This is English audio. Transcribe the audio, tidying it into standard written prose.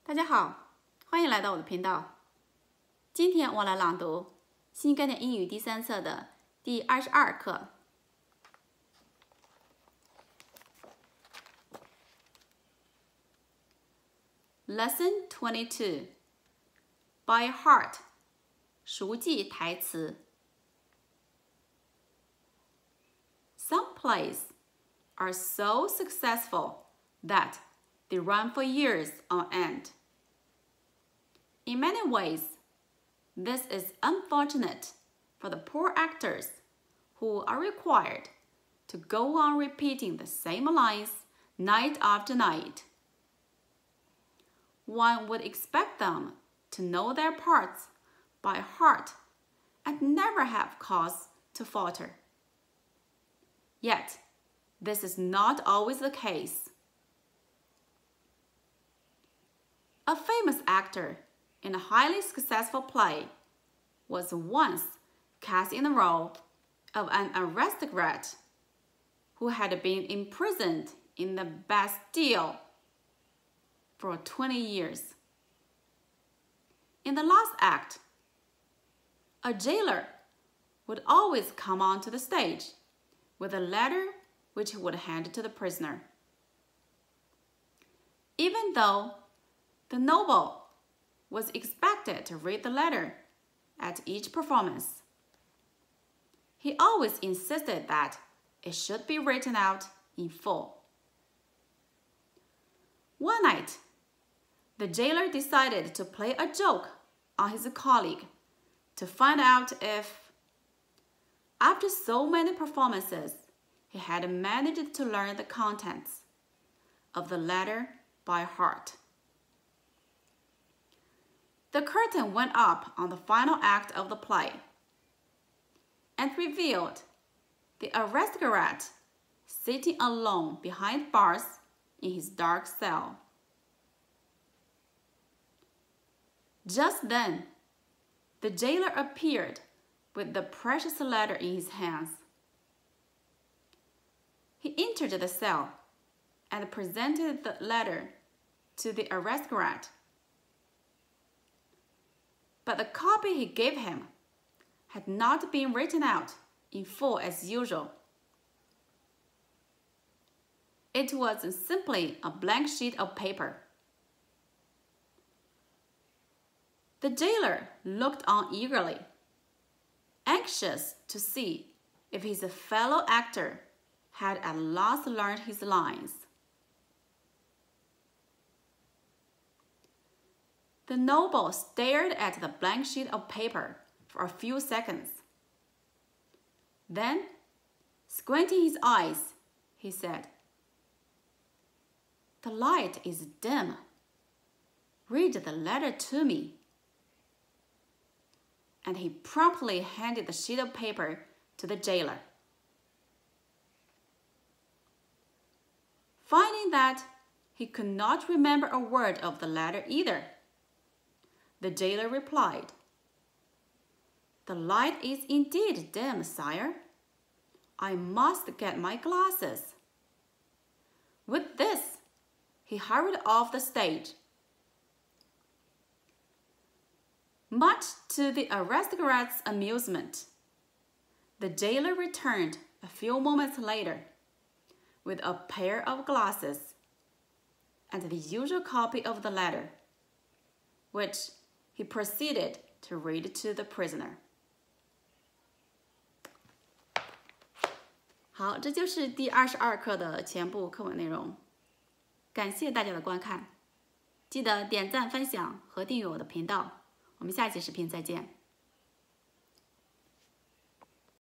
大家好，欢迎来到我的频道。今天我来朗读新概念英语第3册的第22课。Lesson 22 By heart 熟记台词。Some plays are so successful that they run for years on end. In many ways, this is unfortunate for the poor actors who are required to go on repeating the same lines night after night. One would expect them to know their parts by heart and never have cause to falter. Yet, this is not always the case. A famous actor in a highly successful play was once cast in the role of an aristocrat who had been imprisoned in the Bastille for 20 years. In the last act, a jailer would always come onto the stage with a letter which he would hand to the prisoner. Even though the noble was expected to read the letter at each performance, he always insisted that it should be written out in full. One night, the jailer decided to play a joke on his colleague to find out if, after so many performances, he had managed to learn the contents of the letter by heart. The curtain went up on the final act of the play and revealed the aristocrat sitting alone behind bars in his dark cell. Just then, the jailer appeared with the precious letter in his hands. He entered the cell and presented the letter to the aristocrat. But the copy he gave him had not been written out in full as usual. It was simply a blank sheet of paper. The jailer looked on eagerly, anxious to see if his fellow actor had at last learned his lines. The noble stared at the blank sheet of paper for a few seconds. Then, squinting his eyes, he said, "The light is dim. Read the letter to me." And he promptly handed the sheet of paper to the jailer. Finding that he could not remember a word of the letter either, the jailer replied, "The light is indeed dim, sire. I must get my glasses." With this, he hurried off the stage. Much to the aristocrat's amusement, the jailer returned a few moments later with a pair of glasses and the usual copy of the letter, which he proceeded to read to the prisoner. 好，这就是第22课的全部课文内容。感谢大家的观看，记得点赞、分享和订阅我的频道。我们下期视频再见。